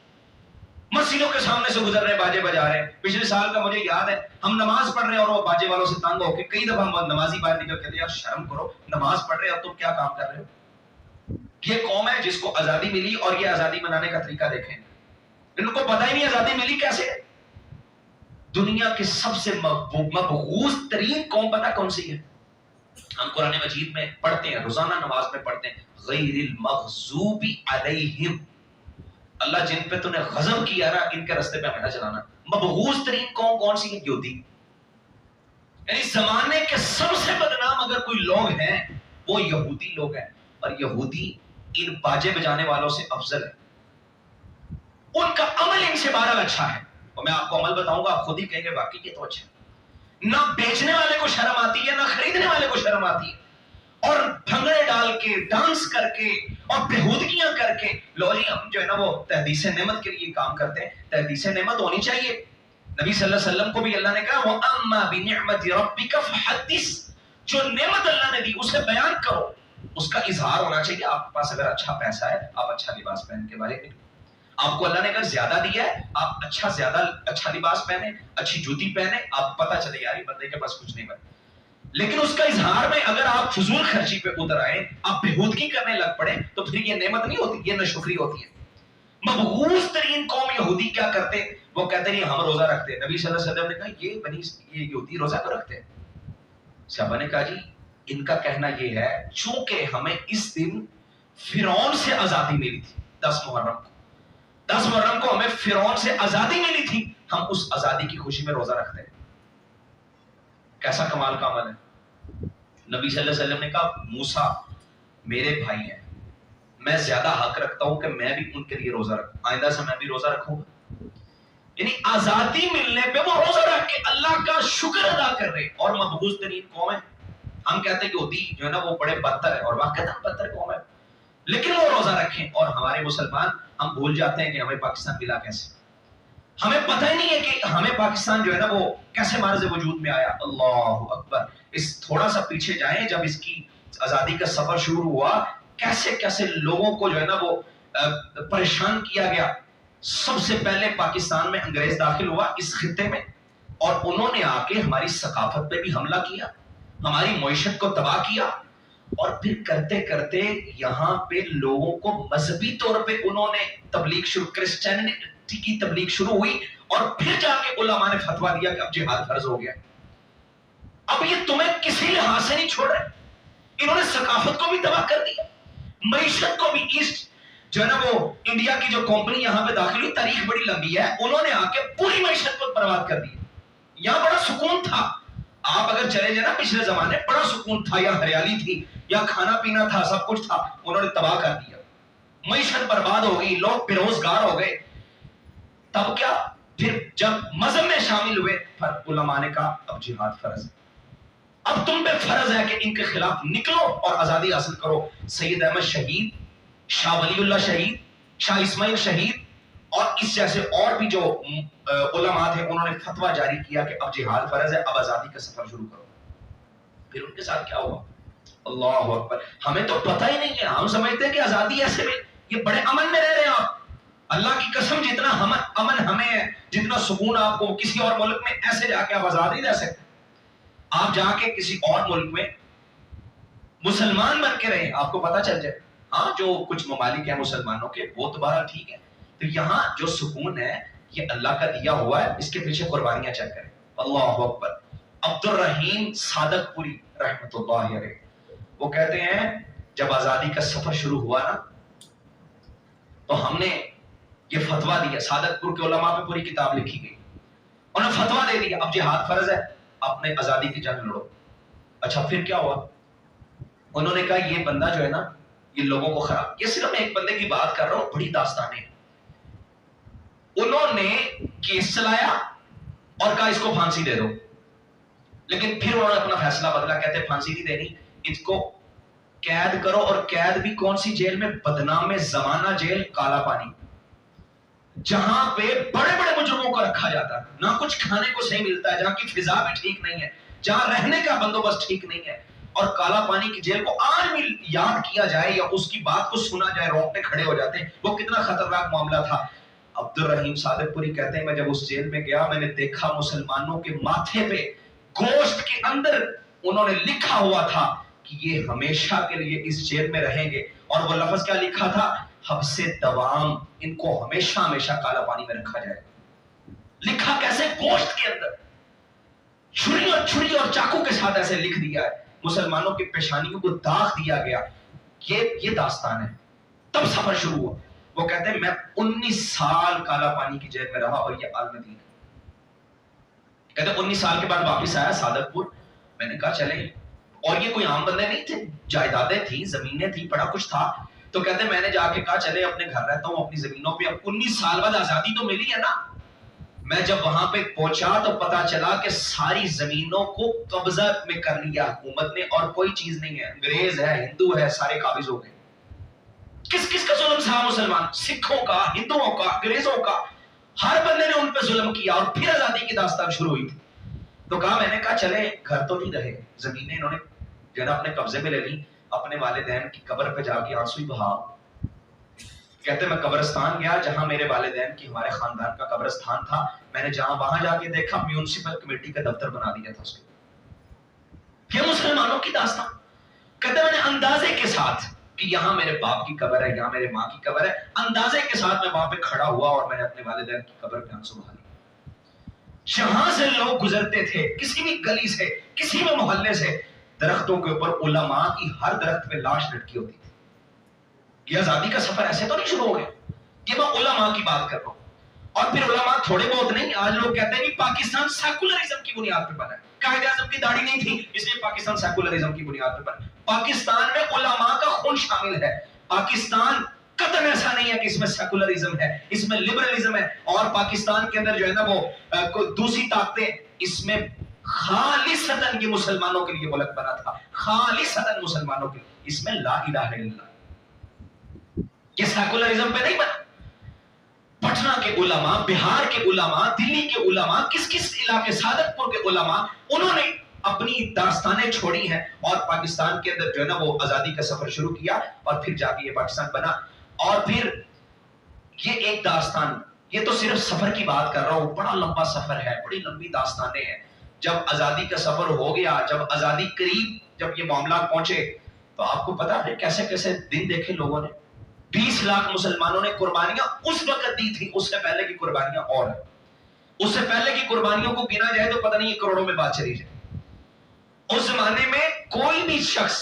مسجدوں کے سامنے سے گزر رہے باجے بجا رہے ہیں. پچھلے سال کا مجھے یاد ہے ہم نماز پڑھ رہے ہیں اور وہ باجے والوں سے تنگ ہو کے کئی دفعہ ہم نمازی باہر نکل کے یار شرم کرو، نماز پڑھ رہے اب تم کیا کام کر رہے ہو. یہ قوم ہے جس کو آزادی ملی اور یہ آزادی منانے کا طریقہ دیکھیں. ان کو پتہ ہی نہیں آزادی ملی کیسے. دنیا کے سب سے مبغوض ترین قوم پتہ کون سی ہے؟ ہم قرآن مجید میں پڑھتے ہیں، روزانہ نماز میں پڑھتے ہیں، غیر المغضوب علیہم. اللہ جن پہ تو نے غضب کیا نا ان کے راستے پہ ہمیں نہ چلانا. مبغوض ترین قوم کون سی ہے؟ یہودی. یعنی زمانے کے سب سے بدنام اگر کوئی لوگ ہیں وہ یہودی لوگ ہیں. اور یہودی ان باجے بجانے والوں سے افضل ہے. ان کا عمل ان سے بہرحال اچھا ہے. اور میں آپ کو عمل بتاؤں گا، آپ خود ہی کہیں گے واقعی یہ تو اچھا ہے. نہ بیچنے والے کو شرم آتی ہے، نہ خریدنے والے کو شرم آتی ہے. اور بھنگڑے ڈال کے، ڈانس کر کے اور بےہودگیاں کر کے لو جی ہم جو ہے نا وہ تحدیث نعمت کے لیے کام کرتے ہیں. تحدیث نعمت ہونی چاہیے. نبی صلی اللہ علیہ وسلم کو بھی اللہ نے کہا وَأَمَّا بِنِعْمَةِ رَبِّكَ فَحَدِّثْ. جو نعمت اللہ نے دی اسے بیان کرو، اس کا اظہار ہونا چاہیے. آپ کے پاس اگر اچھا پیسہ ہے آپ اچھا لباس پہن کے بارے میں، آپ کو اللہ نے اگر زیادہ دیا ہے آپ اچھا لباس پہنے، اچھی جوتی پہنے، آپ پتہ چلے یار یہ بندے کے پاس کچھ نہیں بنے. لیکن اس کا اظہار میں اگر آپ فضول خرچی پہ اتر آئے، آپ بےہودگی کرنے لگ پڑے تو پھر یہ نعمت نہیں ہوتی، یہ ناشکری ہوتی ہے. مبغوض ترین قوم یہودی کیا کرتے؟ وہ کہتے ہیں ہم روزہ رکھتے ہیں. نبی صلی اللہ علیہ وسلم نے کہا یہ یہودی روزہ کیوں رکھتے ہیں؟ صحابہ نے کہا جی ان کا کہنا یہ ہے چونکہ ہمیں اس دن فرعون سے آزادی ملی تھی. 10 محرم کو ہمیں فرعون سے آزادی ملی تھی، ہم اس آزادی کی خوشی میں روزہ رکھتے ہیں. کیسا کمال کا عمل ہے. نبی صلی اللہ علیہ وسلم نے کہا موسیٰ میرے بھائی ہیں، میں زیادہ حق رکھتا ہوں کہ میں بھی ان کے لیے روزہ رکھوں، آئندہ سے میں بھی روزہ رکھوں گا. یعنی آزادی ملنے پہ وہ روزہ رکھ کے اللہ کا شکر ادا کر رہے. اور مبغوض ترین قوم ہے. ہم کہتے ہیں کہ یہودی جو ہے نا وہ بڑے بدتر ہے، اور واقعی بدتر قوم ہے، لیکن وہ روزہ رکھیں. اور ہمارے مسلمان ہم بھول جاتے ہیں کہ ہمیں پاکستان ملا کیسے. ہمیں پتہ ہی نہیں ہے کہ ہمیں پاکستان جو ہے نا وہ کیسے مارز وجود میں آیا. اللہ اکبر. اس تھوڑا سا پیچھے جائیں، جب اس کی آزادی کا سفر شروع ہوا کیسے کیسے لوگوں کو جو ہے نا وہ پریشان کیا گیا. سب سے پہلے پاکستان میں انگریز داخل ہوا اس خطے میں. اور انہوں نے آ کے ہماری ثقافت پہ بھی حملہ کیا، ہماری معیشت کو تباہ کیا، اور پھر کرتے کرتے یہاں پہ لوگوں کو مذہبی طور پہ انہوں نے تبلیغ شروع، کرسچینٹی کی تبلیغ شروع ہوئی، اور پھر جا کے علماء نے فتویٰ دیا کہ اب جہاد فرض ہو گیا۔ اب یہ تمہیں کسی لحاظ سے نہیں چھوڑ رہے، انہوں نے ثقافت کو بھی تباہ کر دیا، معیشت کو بھی۔ ایسٹ جو ہے نا وہ انڈیا کی جو کمپنی یہاں پہ داخل ہوئی، تاریخ بڑی لمبی ہے، انہوں نے آ کے پوری معیشت کو برباد کر دی۔ یہاں بڑا سکون تھا، آپ اگر چلے جائیں نا پچھلے زمانے، بڑا سکون تھا، یا ہریالی تھی، یا کھانا پینا تھا، سب کچھ تھا، انہوں نے تباہ کر دیا، معیشت برباد ہو گئی، لوگ بے روزگار ہو گئے۔ تب کیا؟ پھر جب مذہب میں شامل ہوئے، علماء نے کہا اب جہاد فرض ہے، اب تم پہ فرض ہے کہ ان کے خلاف نکلو اور آزادی حاصل کرو۔ سید احمد شہید، شاہ ولی اللہ شہید، شاہ اسماعیل شہید، اور اس جیسے اور بھی جو علماء تھے، انہوں نے فتویٰ جاری کیا کہ اب جہاد فرض ہے، اب آزادی کا سفر شروع کرو۔ پھر ان کے ساتھ کیا ہوا؟ اللہ اکبر، ہمیں تو پتہ ہی نہیں ہے، ہم سمجھتے ہیں کہ آزادی ایسے میں، یہ بڑے امن میں رہ رہے ہیں آپ، اللہ کی قسم جتنا امن ہمیں ہے، جتنا سکون آپ کو کسی اور ملک میں، ایسے جا کے آپ آزاد نہیں رہ سکتے۔ آپ جا کے کسی اور ملک میں مسلمان بن کے رہے، آپ کو پتہ چل جائے، ہاں جو کچھ ممالک ہیں مسلمانوں کے وہ تو بہرحال ٹھیک ہے، تو یہاں جو سکون ہے یہ اللہ کا دیا ہوا ہے، اس کے پیچھے قربانیاں چیک کریں۔ اللہ اکبر۔ عبد الرحیم صادق پوری رحمۃ اللہ علیہ، وہ کہتے ہیں جب آزادی کا سفر شروع ہوا نا تو ہم نے یہ فتویٰ دیا، صادق پور کے علماء پہ پوری کتاب لکھی گئی، انہوں نے فتویٰ دے دیا اب جہاد فرض ہے، اپنے آزادی کی جنگ لڑو۔ اچھا پھر کیا ہوا؟ انہوں نے کہا یہ بندہ جو ہے نا یہ لوگوں کو خراب، یہ صرف میں ایک بندے کی بات کر رہا ہوں، بڑی داستانیں ہیں۔ انہوں نے کیس چلایا اور کہا اس کو پھانسی دے دو، لیکن پھر انہوں نے اپنا فیصلہ بدلا، کہتے پھانسی نہیں دینی، اس کو قید کرو، اور قید بھی کون سی جیل میں؟ بدنام زمانہ جیل، کالا پانی، جہاں پہ بڑے بڑے مجرموں کو رکھا جاتا ہے، نہ کچھ کھانے کو صحیح ملتا ہے، جہاں کی فضا بھی ٹھیک نہیں ہے، جہاں رہنے کا بندوبست ٹھیک نہیں ہے، اور کالا پانی کی جیل کو آج بھی یاد کیا جائے یا اس کی بات کو سنا جائے رونگٹے کھڑے ہو جاتے ہیں، وہ کتنا خطرناک معاملہ تھا۔ عبد الرحیم صادق پوری کہتے ہیں میں جب اس جیل میں گیا، میں نے دیکھا مسلمانوں کے ماتھے پہ گوشت کے اندر انہوں نے لکھا ہوا تھا کہ یہ ہمیشہ کے لیے اس جیل میں رہیں گے، اور وہ لفظ کیا لکھا تھا؟ حبس دوام، ان کو ہمیشہ ہمیشہ کالا پانی میں رکھا جائے۔ لکھا کیسے؟ گوشت کے اندر چھری اور چاقو کے ساتھ ایسے لکھ دیا ہے، مسلمانوں کی پیشانیوں کو داغ دیا گیا۔ یہ داستان ہے۔ تب سفر شروع ہوا۔ وہ کہتے ہیں میں 19 سال کالا پانی کی جیل میں رہا، اور یہ عالم دین، کہتے ہیں 19 سال کے بعد واپس آیا صادق پور، میں نے کہا چلیں، اور یہ کوئی عام بندے نہیں تھے، جائیدادیں تھیں، زمینیں تھیں، بڑا کچھ تھا، تو کہتے ہیں میں نے جا کے کہا چلے اپنے گھر رہتا ہوں اپنی زمینوں پہ، اب 19 سال بعد آزادی تو ملی ہے نا۔ میں جب وہاں پہ پہنچا تو پتا چلا کہ ساری زمینوں کو قبضہ میں کر لیا حکومت نے، اور کوئی چیز نہیں ہے، انگریز ہے، ہندو ہے، سارے قابض ہو گئے۔ کس کس کا ظلم تھا؟ مسلمان، سکھوں کا، ہندوؤں کا، انگریزوں کا، ہر بندے نے ان پہ ظلم کیا، اور پھر آزادی کی داستان شروع ہوئی تھی۔ تو کہا میں نے کہا چلے، گھر تو نہیں رہے، زمینیں انہوں نے جو نا اپنے قبضے میں لے لی، اپنے والدین کی قبر پہ جا کے آنسو ہی بہا۔ کہتے میں قبرستان گیا جہاں میرے والدین کی، ہمارے خاندان کا قبرستان تھا، میں نے وہاں جا کے دیکھا میونسپل کمیٹی کا دفتر بنا دیا تھا اس کے۔ یہ مسلمانوں کی داستان۔ کہتے میں نے اندازے کے ساتھ کہ یہاں میرے باپ کی قبر ہے، یہاں میرے ماں کی قبر ہے، اندازے کے ساتھ میں وہاں پہ کھڑا ہوا اور میں نے اپنے والدین کی قبر پہ آنسو بہا لیے۔ جہاں سے لوگ گزرتے تھے، کسی بھی گلی سے، کسی بھی محلے سے، درختوں کے اوپر علماء کی ہر درخت پہ لاش لٹکی ہوتی تھی۔ یہ آزادی کا سفر ایسے تو نہیں شروع ہو گیا، یہ میں علماء کی بات کر رہا ہوں۔ اور پھر علماء تھوڑے بہت نہیں، آج لوگ کہتے ہیں کہ پاکستان سیکولرزم کی بنیاد پہ بنا ہے، قائد اعظم کی داڑھی نہیں تھی اس لیے پاکستان سیکولرزم کی بنیاد پہ بنا۔ پاکستان میں علماء کا خون شامل ہے، پاکستان قطعاً ایسا نہیں ہے کہ اس میں سیکولرزم ہے، اس میں لبرلزم ہے، اور پاکستان کے اندر جو ہے نا وہ دوسری طاقتیں، اس میں خالصتاً یہ مسلمانوں کے لیے ملک بنا تھا، خالصتاً مسلمانوں کے لیے، اس میں لا الہ الا اللہ، یہ سیکولرزم پہ نہیں بنا۔ پٹنہ کے علماء، بہار کے علماء، دلی کے علماء، کس کس علاقے، صادق پور کے علماء، انہوں نے اپنی داستانیں چھوڑی ہیں، اور پاکستان کے اندر جو ہے نا وہ آزادی کا سفر شروع کیا، اور پھر جا کے یہ پاکستان بنا۔ اور پھر یہ ایک داستان، یہ تو صرف سفر کی بات کر رہا ہوں، بڑا لمبا سفر ہے، بڑی لمبی داستانیں ہیں. جب آزادی کا سفر ہو گیا، جب آزادی قریب، جب یہ معاملات پہنچے، تو آپ کو پتا ہے کیسے کیسے دن دیکھے لوگوں نے. 20 لاکھ مسلمانوں نے قربانیاں اس وقت دی تھی، اس سے پہلے کی قربانیاں اور ہیں. اس سے پہلے کی قربانیوں کو گنا جائے تو پتہ نہیں یہ کروڑوں میں بات چلی جائے. اس زمانے میں کوئی بھی شخص،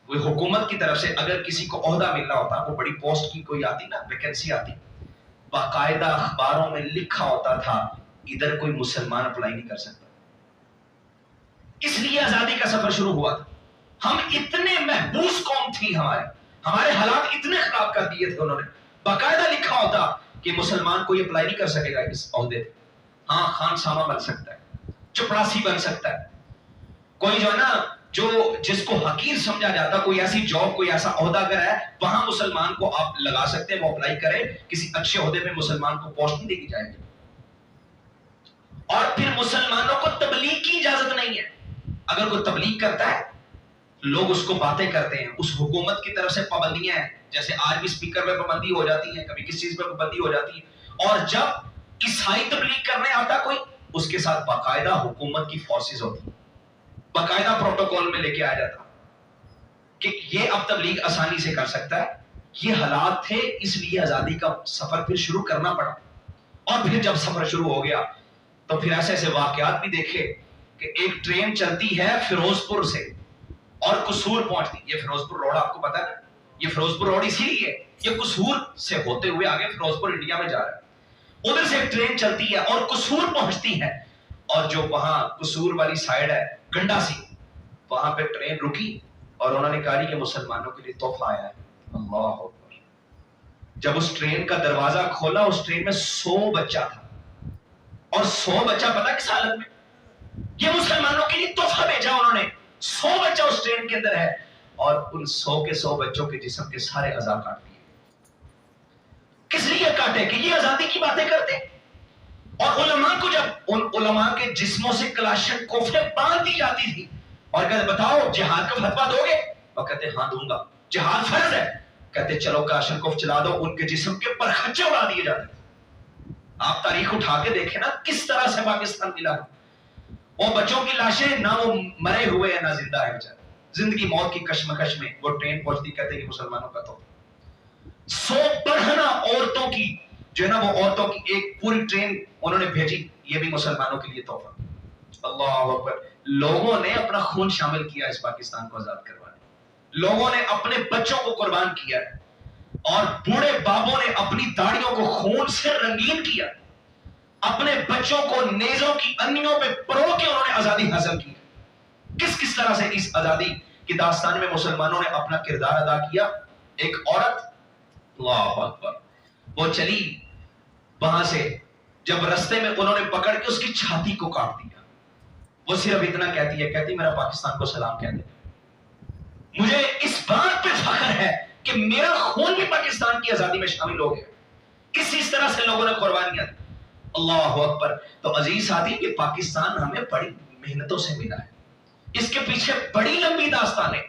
کوئی حکومت کی طرف سے اگر کسی کو عہدہ ملنا ہوتا، وہ بڑی پوسٹ کی کوئی آتی نا، ویکینسی آتی، باقاعدہ اخباروں میں لکھا ہوتا تھا ادھر کوئی مسلمان اپلائی نہیں کر سکتا. اس لیے آزادی کا سفر شروع ہوا تھا. ہم اتنے محبوس قوم تھی، ہمارے حالات اتنے خراب کر دیے تھے انہوں نے. باقاعدہ لکھا ہوتا کہ مسلمان کوئی اپلائی نہیں کر سکے گا اس عہدے پہ. ہاں، خان سامہ بن سکتا ہے، چپڑاسی بن سکتا ہے، کوئی جو ہے نا، جس کو حقیر سمجھا جاتا، کوئی ایسی جاب، کوئی ایسا عہدہ اگر ہے وہاں مسلمان کو آپ لگا سکتے ہیں، وہ اپلائی کرے. کسی اچھے عہدے پہ مسلمان کو پوسٹ نہیں دی جائے گی. اور پھر مسلمانوں کو تبلیغ کی اجازت نہیں ہے. اگر کوئی تبلیغ کرتا ہے، لوگ اس کو باتیں کرتے ہیں، اس حکومت کی طرف سے پابندیاں ہیں، جیسے آج بھی اسپیکر پہ پابندی ہو جاتی ہے، کبھی کس چیز پہ پابندی ہو جاتی ہے. اور جب عیسائی تبلیغ کرنے آتا کوئی، اس کے ساتھ باقاعدہ حکومت کی فورسز ہوتی، باقاعدہ پروٹوکول میں لے کے آ جاتا کہ یہ اب تبلیغ آسانی سے کر سکتا ہے. یہ حالات تھے، اس لیے آزادی کا سفر پھر شروع کرنا پڑا. اور پھر جب سفر شروع ہو گیا تو پھر ایسے ایسے واقعات بھی دیکھے کہ ایک ٹرین چلتی ہے فیروز پور سے اور قصور پہنچتی. یہ فیروز پور روڈ آپ کو پتا ہے، یہ فیروز پور روڈ اسی لیے یہ قصور سے ہوتے ہوئے آگے فیروز پور انڈیا میں جا رہا ہے. ادھر سے ایک ٹرین چلتی ہے اور قصور پہنچتی ہے، اور جو وہاں قصور والی سائیڈ ہے گنڈا سی، وہاں پہ ٹرین رکی اور انہوں نے کہا کہ مسلمانوں کے لیے تحفہ آیا ہے. اللہ اکبر. جب اس ٹرین کا دروازہ کھولا، اس ٹرین میں 100 بچہ تھا، اور 100 بچہ پتا کس حالت میں؟ یہ مسلمانوں کے لیے تحفہ بھیجا انہوں نے. 100 بچہ اس ٹرین کے اندر ہے، اور ان 100 کے 100 بچوں کے جسم کے سارے اعضاء کاٹ دیے. کس لیے کاٹے؟ کہ یہ آزادی کی باتیں کرتے. اور علماء کو جب ان علماء کے جسموں سے کلاشن کوفیں باندھ دی جاتی تھی اور کہتے بتاؤ جہاد کا فتویٰ دو گے؟ وہ کہتے ہاں دوں گا. جہاد فرض ہے؟ کہتے چلو کلاشن کوف چلا دو. ان کے جسم کے پرخچے اڑا دیے جاتے. آپ تاریخ اٹھا کے دیکھیں نا کس طرح سے پاکستان ملا. وہ بچوں کی لاشیں نہ وہ مرے ہوئے ہیں نہ زندہ ہے بیچارے. زندگی موت کی کشمکش میں وہ ٹرین پہنچتی، کہتے کہ مسلمانوں کا تو 100 بڑھنا عورتوں کی جو ہے نا، وہ عورتوں کی ایک پوری ٹرین انہوں نے بھیجی، یہ بھی مسلمانوں کے لیے تحفہ. اللہ اکبر. لوگوں نے اپنا خون شامل کیا اس پاکستان کو آزاد کروانے. لوگوں نے اپنے بچوں کو قربان کیا ہے، اور بوڑھے بابوں نے اپنی داڑھیوں کو خون سے رنگین کیا، اپنے بچوں کو نیزوں کی انیوں پہ پرو کے انہوں نے آزادی حاصل کی. کس طرح سے اس آزادی کی داستان میں مسلمانوں نے اپنا کردار ادا کیا. ایک عورت، اللہ اکبر، وہ چلی وہاں سے، جب رستے میں انہوں نے پکڑ کے اس کی چھاتی کو کاٹ دیا. وہ صرف اتنا کہتی ہے، کہتی میرا پاکستان کو سلام کہہ دے. مجھے اس بات پہ فخر ہے کہ میرا خون بھی پاکستان کی آزادی میں شامل ہو گیا. اس طرح سے لوگوں نے قربانیاں دی. اللہ اکبر. تو عزیز ساتھی، کہ پاکستان ہمیں بڑی محنتوں سے ملا ہے. اس کے پیچھے بڑی لمبی داستان ہے.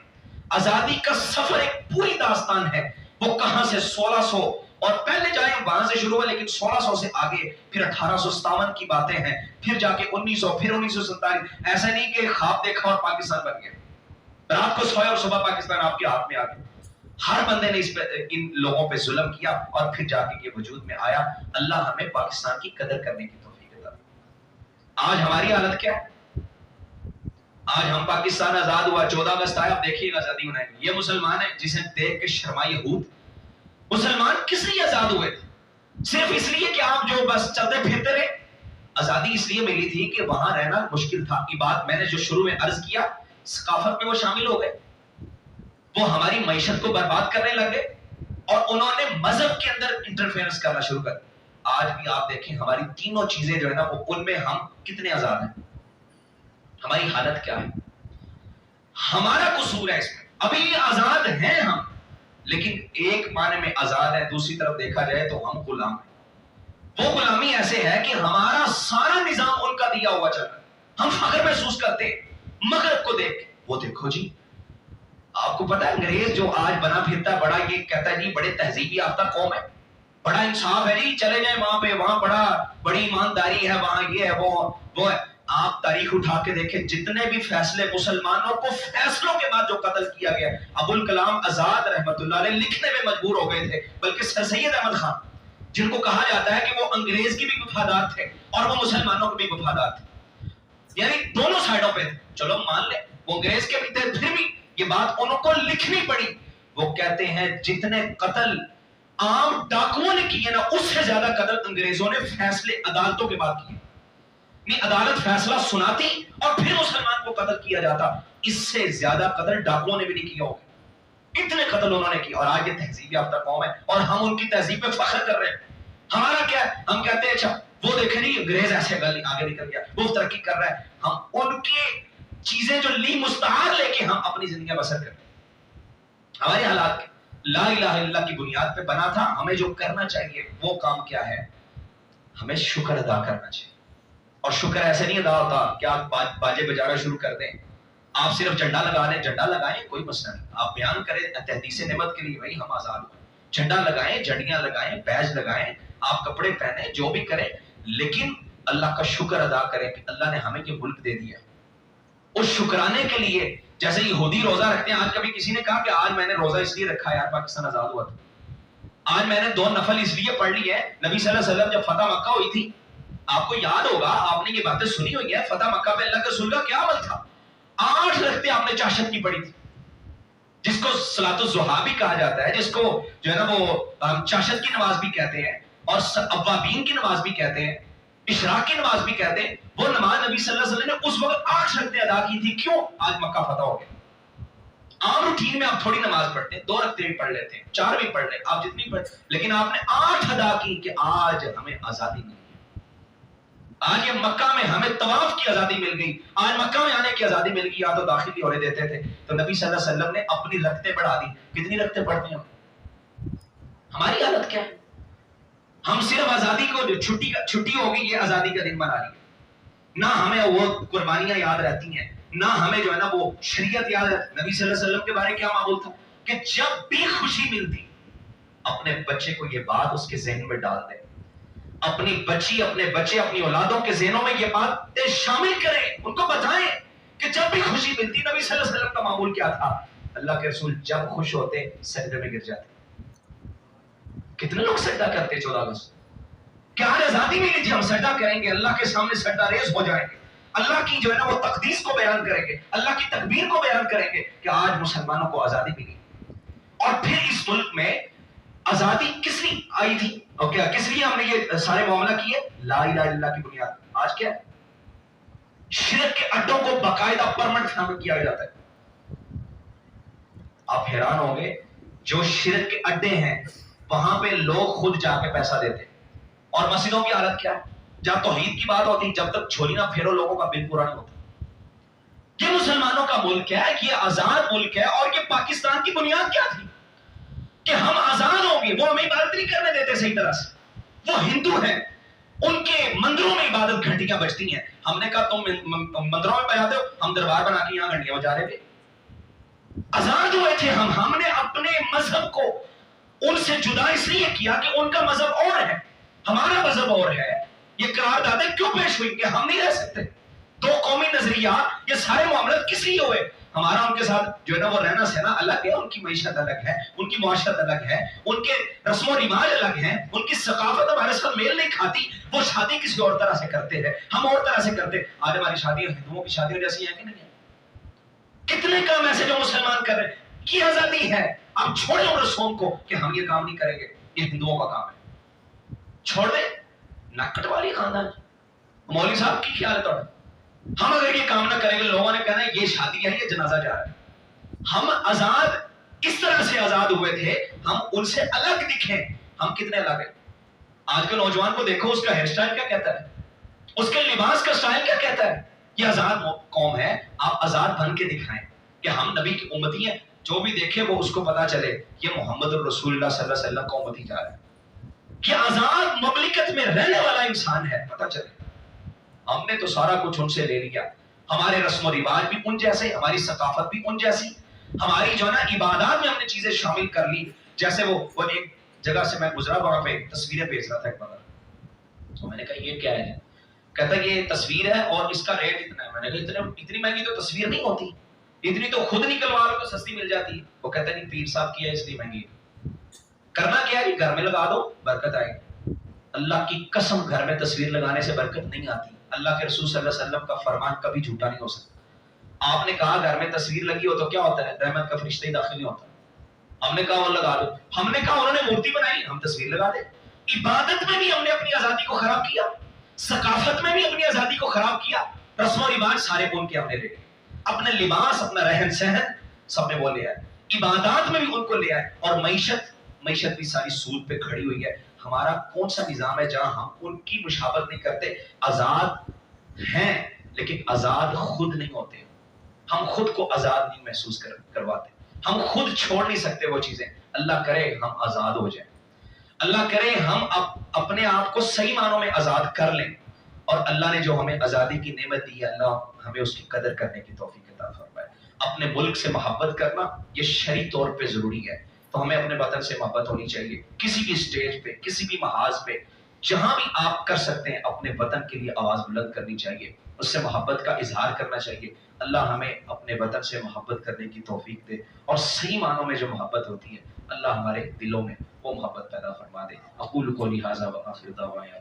آزادی کا سفر ایک پوری داستان ہے. وہ کہاں سے 1600 اور پہلے جائیں وہاں سے شروع ہوا، لیکن 1600 سے آگے پھر 1857 کی باتیں ہیں، پھر جا کے 1900، پھر 1947. ایسا نہیں کہ خواب دیکھا اور پاکستان بن گیا. رات کو سوئے اور صبح پاکستان آپ کے ہاتھ میں آ گیا. ہر بندے نے ان لوگوں پہ ظلم کیا اور پھر جا کے یہ وجود میں آیا. اللہ ہمیں پاکستان کی قدر کرنے کی توفیق عطا. آج ہماری حالت کیا ہے؟ آج ہم پاکستان آزاد ہوا، 14 اگست آیا، اب دیکھیے گا آزادی منائیں گے. یہ مسلمان ہے جسے دیکھ کے شرمائے یہود. مسلمان کس لیے آزاد ہوئے تھے؟ صرف اس لیے کہ آپ جو بس چلتے پھرتے رہے؟ آزادی اس لیے ملی تھی کہ وہاں رہنا مشکل تھا. یہ بات میں نے جو شروع میں عرض کیا، ثقافت میں وہ شامل ہو گئے، وہ ہماری معیشت کو برباد کرنے لگے، اور انہوں نے مذہب کے اندر انٹرفیئرنس کرنا شروع کر. آج بھی آپ دیکھیں ہماری تینوں چیزیں جو ہے نا، وہ ان میں ہم کتنے آزاد ہیں. ہماری حالت کیا ہے؟ ہمارا قصور ہے اس میں. ابھی آزاد ہیں ہم، لیکن ایک معنی میں آزاد ہے، دوسری طرف دیکھا جائے تو ہم غلام ہیں. وہ غلامی ایسے ہے کہ ہمارا سارا نظام ان کا دیا ہوا چل رہا ہے. ہم فخر محسوس کرتے ہیں مغرب کو دیکھ کے. وہ دیکھو جی، آپ کو پتا ہے انگریز جو آج بنا پھرتا بڑا یہ کہتا ہے جی بڑے تہذیبی یافتہ قوم ہے، بڑا انصاف ہے جی، چلے جائیں وہاں پہ، وہاں بڑی ایمانداری ہے، وہاں یہ ہے وہ ہے. آپ تاریخ اٹھا کے دیکھیں، جتنے بھی فیصلے مسلمانوں کو فیصلوں کے بعد جو قتل کیا گیا، ابوالکلام آزاد رحمت اللہ علیہ لکھنے میں مجبور ہو گئے تھے، بلکہ سر سید احمد خان جن کو کہا جاتا ہے کہ وہ انگریز کی بھی وفادار تھے اور وہ مسلمانوں کے بھی وفادار تھے، یعنی دونوں سائڈوں پہ تھے. چلو مان لیں وہ انگریز کے بھی تھے، پھر بھی یہ بات انہوں کو لکھنی پڑی. وہ کہتے ہیں جتنے قتل عام ڈاکوؤں نے کیے نا، اس سے زیادہ قتل انگریزوں نے فیصلے عدالتوں کے بعد کیے. عدالت فیصلہ سناتی اور پھر مسلمان کو قتل کیا جاتا. اس سے زیادہ قتل ڈاکوؤں نے بھی نہیں کیا ہوگا. اتنے قتل انہوں نے کیا. اور آج یہ تہذیب یافتہ قوم ہے اور ہم ان کی تہذیب پہ فخر کر رہے ہیں. ہمارا کیا ہے؟ ہم کہتے ہیں اچھا وہ دیکھیں نہیں انگریز ایسے آگے نکل گیا، وہ ترقی کر رہا ہے. ہم ان کی چیزیں جو لی مستعار لے کے ہم اپنی زندگیاں بسر کرتے ہیں. ہمارے حالات لا الہ الا اللہ کی بنیاد پہ بنا تھا. ہمیں جو کرنا چاہیے وہ کام کیا ہے؟ ہمیں شکر ادا کرنا چاہیے. اور شکر ایسے نہیں ادا ہوتا کہ آپ باجے بجانا شروع کر دیں، آپ صرف جھنڈا لگا دیں. جھنڈا لگائیں کوئی مسئلہ نہیں، آپ بیان کریں تحدیث نعمت کے لیے بھائی ہم آزاد ہوئے. جھنڈا لگائیں، جھنڈیاں لگائیں، بیج لگائیں، آپ کپڑے پہنیں، جو بھی کریں، لیکن اللہ کا شکر ادا کریں کہ اللہ نے ہمیں یہ ملک دے دیا. اس شکرانے کے لیے جیسے یہودی روزہ رکھتے ہیں، آج کبھی کسی نے کہا کہ آج میں نے روزہ اس لیے رکھا یار پاکستان آزاد ہوا تھا، آج میں نے 2 نفل اس لیے پڑھ لی ہے. نبی صلی اللہ علیہ وسلم جب فتح مکہ ہوئی تھی، آپ کو یاد ہوگا، آپ نے یہ باتیں سنی ہوئی ہے، فتح مکہ پہ اللہ کے رسول کا کیا عمل تھا. 8 رکعتیں آپ نے چاشت کی پڑھی تھی، جس کو صلاۃ الضحیٰ بھی کہا جاتا ہے، جس کو جو ہے نا وہ چاشت کی نماز بھی کہتے ہیں اور اوابین کی نماز بھی کہتے ہیں، اشراق کی نماز بھی کہتے ہیں. وہ نماز نبی صلی اللہ علیہ وسلم نے اس وقت 8 رکعتیں ادا کی تھی. کیوں؟ آج مکہ فتح ہو گیا. عام روٹین میں آپ تھوڑی نماز پڑھتے ہیں، 2 رکعتیں بھی پڑھ لیتے ہیں، 4 بھی پڑھ لیں، آپ جتنی پڑھ، لیکن آپ نے 8 ادا کی کہ آج ہمیں آزادی ملی. آج یہ مکہ میں ہمیں طواف کی آزادی مل گئی، آج مکہ میں آنے کی آزادی مل گئی. یا تو داخل بھی ہونے دیتے تھے. تو نبی صلی اللہ علیہ وسلم نے اپنی رکعتیں بڑھا دی. کتنی رکعتیں پڑھتے ہیں ہماری حالت کیا ہے؟ ہم صرف آزادی کو چھٹی ہوگی یہ آزادی کا دن منا رہی ہے، نہ ہمیں وہ قربانیاں یاد رہتی ہیں، نہ ہمیں جو ہے نا وہ شریعت یاد ہے. نبی صلی اللہ علیہ وسلم کے بارے میں کیا معمول تھا کہ جب بھی خوشی ملتی اپنے بچے کو یہ بات اس کے ذہن میں ڈال دیں، اپنی بچی، اپنے بچے، اپنی اولادوں کے ذہنوں میں یہ بات شامل کریں، ان کو بتائیں کہ جب بھی خوشی ملتی. نبی صلی اللہ علیہ وسلم کا معمول کیا تھا؟ اللہ کے رسول جب خوش ہوتے سجدے میں گر جاتے. کتنے لوگ سجدہ کرتے 14 اگست؟ کیا آج آزادی ملی تھی؟ ہم سجدہ کریں گے، اللہ کے سامنے سجدہ ریز ہو جائیں گے، اللہ کی جو ہے نا وہ تقدیس کو بیان کریں گے، اللہ کی تکبیر کو بیان کریں گے کہ آج مسلمانوں کو آزادی ملی. اور پھر اس ملک میں آزادی کس لیے آئی تھی اور کیا کس لیے ہم نے یہ سارے معاملہ کیے؟ لا الہ الا اللہ کی بنیاد. آج کیا ہے؟ شرک کے اڈوں کو باقاعدہ پرمنٹ شامل کیا جاتا ہے. آپ حیران ہوں گے، جو شرک کے اڈے ہیں وہاں پہ لوگ خود جا کے پیسہ دیتے. اور مسجدوں کی حالت کیا ہے؟ جب توحید کی بات ہوتی جب تک جھولی نہ پھیرو لوگوں کا بل پورا نہیں ہوتا. یہ مسلمانوں کا ملک ہے، یہ آزاد ملک ہے. اور یہ پاکستان کی بنیاد کیا تھی کہ ہم آزاد ہوں گے؟ وہ ہمیں عبادت نہیں کرنے دیتے صحیح طرح سے. وہ ہندو ہیں، ان کے مندروں میں عبادت گھنٹیاں بجتی ہیں. ہم نے کہا تم مندروں میں بجاتے ہو، ہم دربار بنا کے یہاں گھنٹیاں بجا رہے تھے. آزاد ہوئے تھے ہم نے اپنے مذہب کو ان سے جدا اس لیے کیا کہ ان کا مذہب اور ہے، ہمارا مذہب اور ہے. یہ قراردادیں کیوں پیش ہوئی کہ ہم نہیں رہ سکتے؟ 2 قومی نظریات، یہ سارے معاملات کس لیے ہوئے؟ ہمارا ان کے ساتھ جو ہے نا وہ رہنا سہنا الگ ہے، ان کی معیشت الگ ہے، ان کی معاشرت الگ ہے، ان کے رسم و رواج الگ ہیں، ان کی ثقافت ہمارے ساتھ میل نہیں کھاتی. وہ شادی کسی اور طرح سے کرتے ہیں، ہم اور طرح سے کرتے. آج ہماری شادیاں ہندوؤں کی شادیوں جیسی ہیں کہ نہیں؟ کتنے کام ایسے جو مسلمان کر رہے ہیں. کی آزادی ہے. آپ چھوڑیں ان رسوم کو کہ ہم یہ کام نہیں کریں گے، یہ ہندوؤں کا کام ہے. چھوڑ دیں. نکٹ والی خاندان مولوی صاحب کی خیال ہے تو ہم اگر یہ کام نہ کریں گے لوگوں نے کہنا ہے یہ شادی ہے، یہ جنازہ جا رہا ہے. ہم آزاد اس طرح سے آزاد ہوئے تھے، ہم ان سے الگ دکھیں. ہم کتنے الگ ہیں؟ آج کے نوجوان کو دیکھو، اس کا ہیئر سٹائل کیا کہتا ہے، اس کے لباس کا سٹائل کیا کہتا ہے. یہ آزاد قوم ہے. آپ آزاد بن کے دکھائیں کہ ہم نبی کی امتی ہیں. جو بھی دیکھے وہ اس کو پتا چلے یہ محمد الرسول اللہ صلی اللہ علیہ وسلم کا امتی جا رہا ہے، کہ آزاد مملکت میں رہنے والا انسان ہے. پتا چلے. ہم نے تو سارا کچھ ان سے لے لیا. ہمارے رسم و رواج بھی ان جیسے، ہماری ثقافت بھی ان جیسی، ہماری جو ہے نا عبادات میں ہم نے چیزیں شامل کر لی. جیسے وہ ایک جگہ سے میں گزرا، وہاں پہ تصویریں بیچ رہا تھا ایک بندہ. تو میں نے کہا یہ کیا ہے؟ کہتا یہ تصویر ہے اور اس کا ریٹ اتنا ہے. میں نے کہا اتنی مہنگی تو تصویر نہیں ہوتی، اتنی تو خود نکلوا لو تو سستی مل جاتی ہے. وہ کہتا ہے نہیں، پیر صاحب کی ہے اس لیے مہنگی. کرنا کیا ہے؟ گھر میں لگا دو، برکت آئے گی. اللہ کی قسم گھر میں تصویر لگانے سے برکت نہیں آتی. اللہ کے رسول صلی اللہ علیہ وسلم کا فرمان کبھی جھوٹا نہیں ہو سکتا. آپ نے کہا گھر میں تصویر لگی ہو تو کیا ہوتا ہے؟ رحمت کا فرشتہ ہی داخل نہیں ہوتا. ہم نے کہا وہ لگا دو. ہم نے کہا انہوں نے مورتی بنائی، ہم تصویر لگا دیں. عبادت میں بھی ہم نے اپنی آزادی کو خراب کیا، ثقافت میں بھی اپنی آزادی کو خراب کیا. رسم و رواج سارے ان کے ہم نے لے لیے، اپنے لباس، اپنا رہن سہن سب نے وہ لے آئے. عبادات میں بھی ان کو لے آئے. اور معیشت بھی ساری سود پہ کھڑی ہوئی ہے. ہمارا کون سا نظام ہے جہاں ہم ان کی مشابہت نہیں کرتے؟ آزاد ہیں لیکن آزاد خود نہیں ہوتے. ہم خود کو آزاد نہیں محسوس کرواتے. ہم خود چھوڑ نہیں سکتے وہ چیزیں. اللہ کرے ہم آزاد ہو جائیں. اللہ کرے ہم اپنے آپ کو صحیح معنوں میں آزاد کر لیں. اور اللہ نے جو ہمیں آزادی کی نعمت دی ہے، اللہ ہمیں اس کی قدر کرنے کی توفیق عطا فرمائے. اپنے ملک سے محبت کرنا یہ شرعی طور پہ ضروری ہے. تو ہمیں اپنے وطن سے محبت ہونی چاہیے. کسی بھی اسٹیج پہ، کسی بھی محاذ پہ، جہاں بھی آپ کر سکتے ہیں اپنے وطن کے لیے آواز بلند کرنی چاہیے، اس سے محبت کا اظہار کرنا چاہیے. اللہ ہمیں اپنے وطن سے محبت کرنے کی توفیق دے، اور صحیح معنوں میں جو محبت ہوتی ہے اللہ ہمارے دلوں میں وہ محبت پیدا فرما دے. اقول قولی ھذا وآخر دعوانا